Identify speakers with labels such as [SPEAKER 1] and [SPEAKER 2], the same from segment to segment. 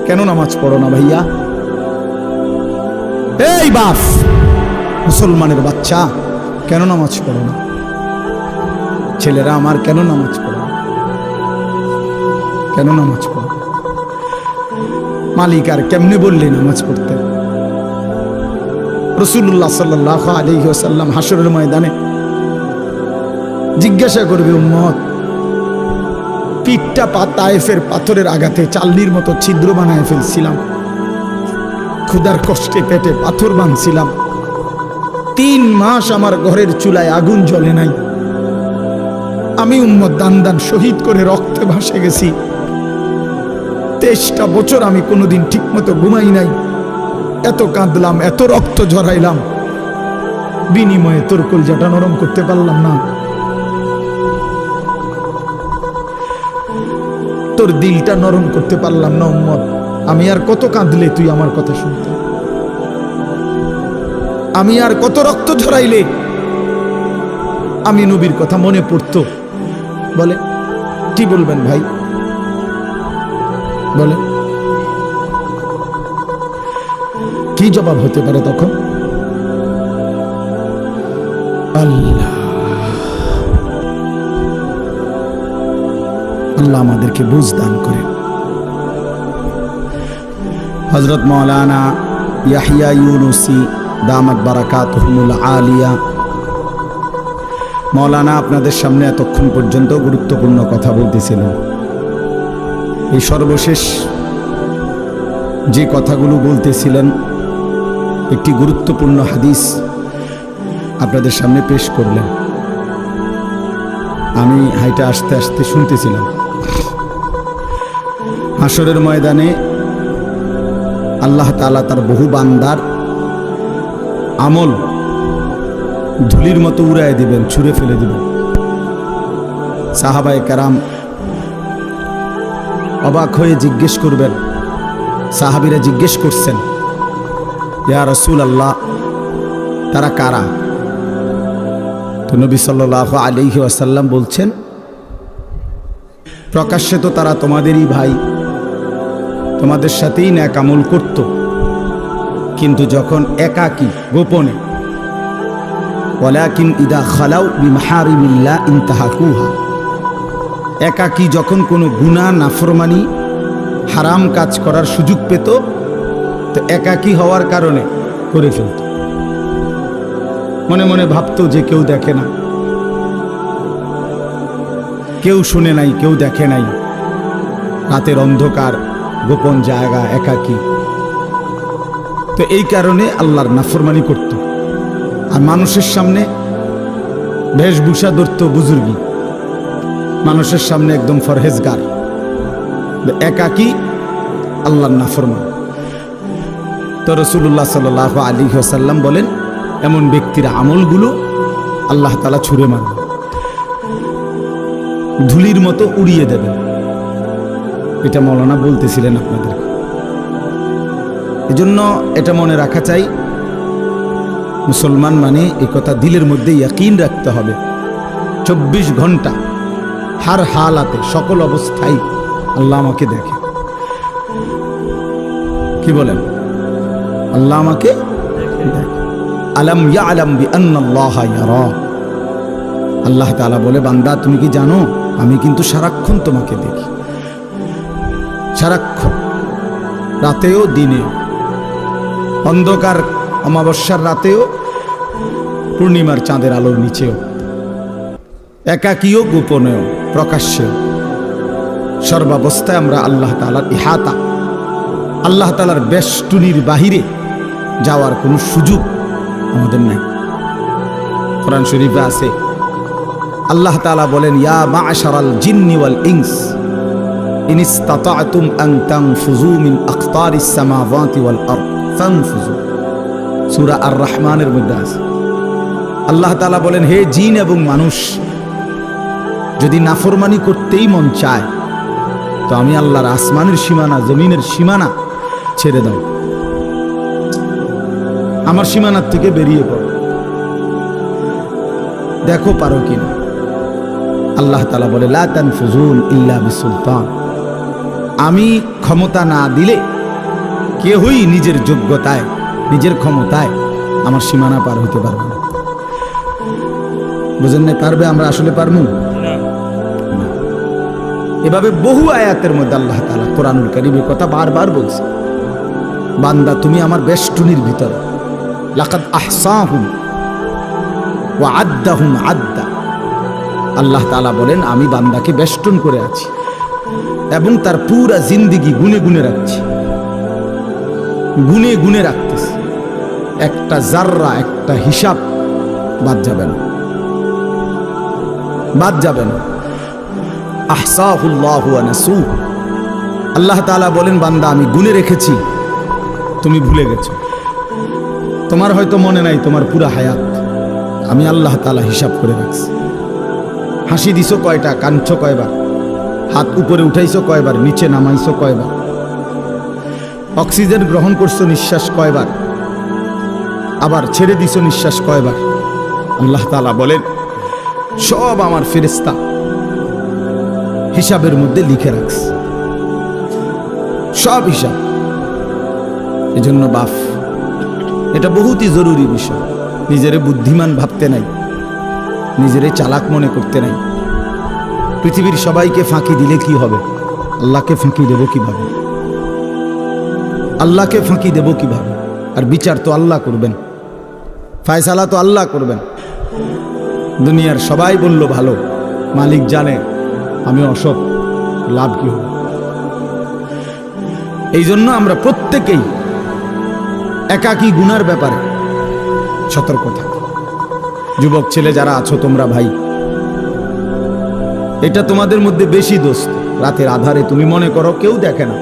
[SPEAKER 1] কেন নামাজ পড়ো না ভাইয়া? এই বাপ, মুসলমানের বাচ্চা, কেন নামাজ পড়ো না? ছেলেরা আমার, কেন নামাজ পড়ো না? কেন নামাজ পড়ো? মালিক আর কেমনে বললে নামাজ পড়তে? রাসূলুল্লাহ সাল্লাল্লাহু আলাইহি ওয়াসাল্লাম হাশরের ময়দানে জিজ্ঞাসা করবে, উম্মত, পিঠটা তায়েফের পাথরের আঘাতে চাল্লির মতো ছিদ্র বানায় ফেলছিলাম, ক্ষুধার কষ্টে পেটে পাথর বাঁধছিলাম, 3 মাস আমার ঘরের চুলায় আগুন জ্বলে নাই, আমি উম্মত দান দান শহীদ করে রক্তে ভাসে গেছি, 23টা বছর আমি কোনোদিন ঠিক মতো ঘুমাই নাই, এত কাঁদলাম, এত রক্ত ঝরাইলাম, বিনিময়ে তোর কলজাটা নরম করতে পারলাম না, তোর দিলটা নরম করতে পারলাম না উম্মত। আমি আর কত কাঁদলে তুই আমার কথা শুনতে? আমি আর কত রক্ত ঝরাইলে আমি নবীর কথা মনে পড়তো? বলে কি বলবেন ভাই? বলে কি জবাব হতে পারে তখন? আল্লাহ আল্লাহ আমাদেরকে বুঝ দান করেন। হযরত মাওলানা ইয়াহইয়া ইউনুসী দামাত বারাকাতুহুল আলিয়া, মাওলানা আপনাদের সামনে এতক্ষণ পর্যন্ত গুরুত্বপূর্ণ কথা বলতেছিলেন। এই সর্বশেষ যে কথাগুলো বলতেছিলেন, একটি গুরুত্বপূর্ণ হাদিস আপনাদের সামনে পেশ করলেন। আমি হাইটা আস্তে আস্তে শুনতেছিলাম। হাশরের ময়দানে আল্লাহ তাআলা তার বহু বান্দার আমল ধুলির মতো উড়ায় দিবেন, ছুঁড়ে ফেলে দিবেন। সাহাবায়ে কেরাম অবাক হয়ে জিজ্ঞেস করবেন, সাহাবীরা জিজ্ঞেস করছেন, ইয়া রাসূলুল্লাহ, তারা কারা? তো নবী সাল্লাল্লাহু আলাইহি ওয়াসাল্লাম বলছেন, প্রকাশ্যে তো তারা তোমাদেরই ভাই, তোমাদের সাথেই নেক আমল করত, কিন্তু যখন একাকী গোপনে, ওয়ালাকিন ইদা খালাউ বিমাহারিমিল্লাহ ইনতাহাকুহা, একাকী যখন কোনো গুনাহ নাফরমানি হারাম কাজ করার সুযোগ পেত, তো একাকী হওয়ার কারণে করে ফেলত। মনে মনে ভাবতো যে কেউ দেখে না, কেউ শুনে নাই, কেউ দেখে নাই, রাতের অন্ধকার, গোপন জায়গা, একাকী। তো এই কারণে আল্লাহর নাফরমানি করত। আর মানুষের সামনে বেশভূষা ধরত বুজুর্গি, মানুষের সামনে একদম ফরহেজগার, একাকী আল্লাহর নাফরমান। তো রাসূলুল্লাহ সাল্লাল্লাহু আলাইহি ওয়াসাল্লাম বলেন, এমন ব্যক্তির আমলগুলো আল্লাহ তাআলা ছুঁড়ে মারবেন, ধুলির মতো উড়িয়ে দেবেন। এটা মাওলানা বলতেছিলেন আপনাদের। এজন্য এটা মনে রাখা চাই, মুসলমান মানে এই কথা দিলের মধ্যে ইয়াকিন রাখতে হবে। 24 ঘন্টা হার হালাতে, সকল অবস্থায় আল্লাহ আমাকে দেখে। কি বলেন? আল্লাহ আমাকে দেখে। আলাম ইয়ালাম বিআন্নাল্লাহা ইয়ারা, আল্লাহ তাআলা বলে, বান্দা তুমি কি জানো আমি কিন্তু সারাক্ষণ তোমাকে দেখি, সারাক্ষণ, রাতেও দিনেও, অন্ধকার অমাবস্যার রাতেও, পূর্ণিমার চাঁদের আলোর নিচেও, একাকীও গোপনেও প্রকাশ্যেও, সর্বাবস্থায় আমরা আল্লাহ তাআলার ইহাতা, আল্লাহ তাআলার বেষ্টনীর বাহিরে যাওয়ার কোনো সুযোগ আমাদের নাই। কোরআন শরীফে আছে, আল্লাহ তাআলা বলেন, ইয়া মা'শারাল জিন্নি ওয়াল ইনস ইন ইসতাতা'তুম আন তানফুযু মিন আকতারিস সামাওয়াতি ওয়াল আরদ ফানফুযু। সূরা আর রহমানের মধ্যে আছে। আল্লাহ তাআলা বলেন, হে জিন এবং মানুষ, যদি নাফরমানি করতেই মন চায় তো আমি আল্লাহর আসমানের সীমানা, জমিনের সীমানা ছেড়ে দাও, আমার সীমানার থেকে বেরিয়ে পড়ো, দেখো পারো কিনা। আল্লাহ তাআলা বলে, লা তানফুজুন ইল্লা বিসুলতান, আমি ক্ষমতা না দিলে কেউই নিজের যোগ্যতায়, নিজের ক্ষমতায় আমার সীমানা পার হইতে পারবে না। বুঝেন না? পারবে? আমরা আসলে পারবো না। এভাবে বহু আয়াতের মধ্যে আল্লাহ তাআলা কোরআনুল কারীমের কথা বারবার বলছে, বান্দা তুমি আমার বেষ্টনীর ভিতরে, লাকাদ আহসাহুম ওয়া আদ্দাহুম আদ্দা। আল্লাহ তাআলা বলেন আমি বান্দাকে বেষ্টন করে আছি এবং তার পুরা জিন্দেগি গুনে গুনে রাখছি, গুনে গুনে রাখতেছি। একটা জাররা, একটা হিসাব বাদ যাবে না, বাদ যাবে না। আহসাহুল্লাহু ওয়া নাসূহু। আল্লাহ তাআলা বলেন বান্দা আমি গুনে রেখেছি, তুমি ভুলে গেছো। তোমার হয়তো মনে নাই তোমার পুরা হায়াত, আমি আল্লাহ তাআলা হিসাব করে রাখছি। হাসি দিছো কয়টা, কাঁদছো কয়বার, হাত উপরে উঠাইছো কয়বার, নিচে নামাইছো কয়বার, অক্সিজেন গ্রহণ করছো নিঃশ্বাস কয়বার, আবার ছেড়ে দিছো নিঃশ্বাস কয়বার। আল্লাহ তাআলা বলেন সব আমার ফেরেশতা হিসাবের মধ্যে লিখে রাখছে, সব হিসাব। এজন্য বাপ, এটা বহুতই জরুরি বিষয়। নিজেরে বুদ্ধিমান ভাবতে নাই, নিজেরে চালাক মনে করতে নাই। পৃথিবীর সবাইকে ফাঁকি দিলে কি হবে? আল্লাহকে ফাঁকি দেব কিভাবে? আল্লাহকে ফাঁকি দেব কিভাবে? আর বিচার তো আল্লাহ করবেন, ফায়সালা তো আল্লাহ করবেন। দুনিয়ার সবাই বলল ভালো, মালিক জানে আমি অসৎ, লাভ কি হবে? এই জন্য আমরা প্রত্যেকেই একাকী গুনার ব্যাপারে সতর্ক থাকি। যুবক ছেলে যারা আছো তোমরা ভাই, এটা তোমাদের মধ্যে বেশি দোষ। রাতের আধারে তুমি মনে করো কেউ দেখে না,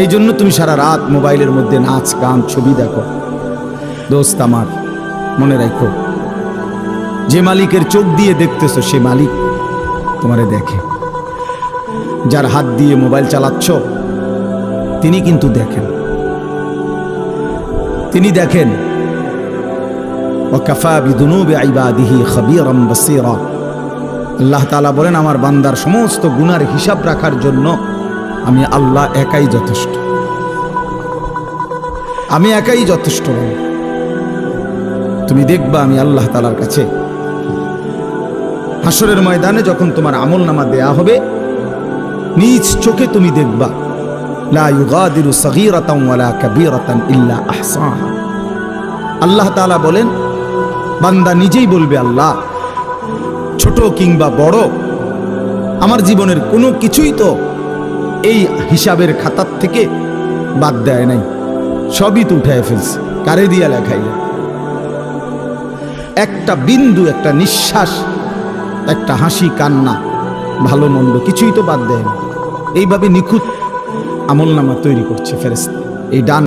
[SPEAKER 1] এই জন্য তুমি সারা রাত মোবাইলের মধ্যে নাচ গান ছবি দেখো। দোস্ত আমার, মনে রাখো যে মালিকের চোখ দিয়ে দেখতেছো সে মালিক তোমারে দেখে। যার হাত দিয়ে মোবাইল চালাচ্ছ তিনি কিন্তু দেখেন, তিনি দেখেন। ওয়াকাফা বিদুনুবি ইবাদিহি খাবীরাম বাসীরা। আল্লাহ তাআলা বলেন আমার বান্দার সমস্ত গুনার হিসাব রাখার জন্য আমি আল্লাহ একাই যথেষ্ট, আমি একাই যথেষ্ট। তুমি দেখবা আমি আল্লাহ তাআলার কাছে হাসরের ময়দানে যখন তোমার আমলনামা দেয়া হবে, নিজ চোখে তুমি দেখবা লা ইউগাদিরু সগীরাতান ওয়ালা কাবীরাতান ইল্লা আহসাহা। আল্লাহ তাআলা বলেন বান্দা নিজেই বলবে আল্লাহ ছোট কিংবা বড় আমার জীবনের কোনো কিছুই তো এই হিসাবের খাতার থেকে বাদ দেয় নাই, সবই তো উঠায় ফেলছে। কারে দিয়া লেখাইলে? একটা বিন্দু, একটা নিঃশ্বাস, একটা হাসি কান্না, ভালো মন্দ কিছুই তো বাদ দেয় না। এইভাবে নিখুঁত আমলনামা তৈরি করছে ফেরেশতা। এই ডান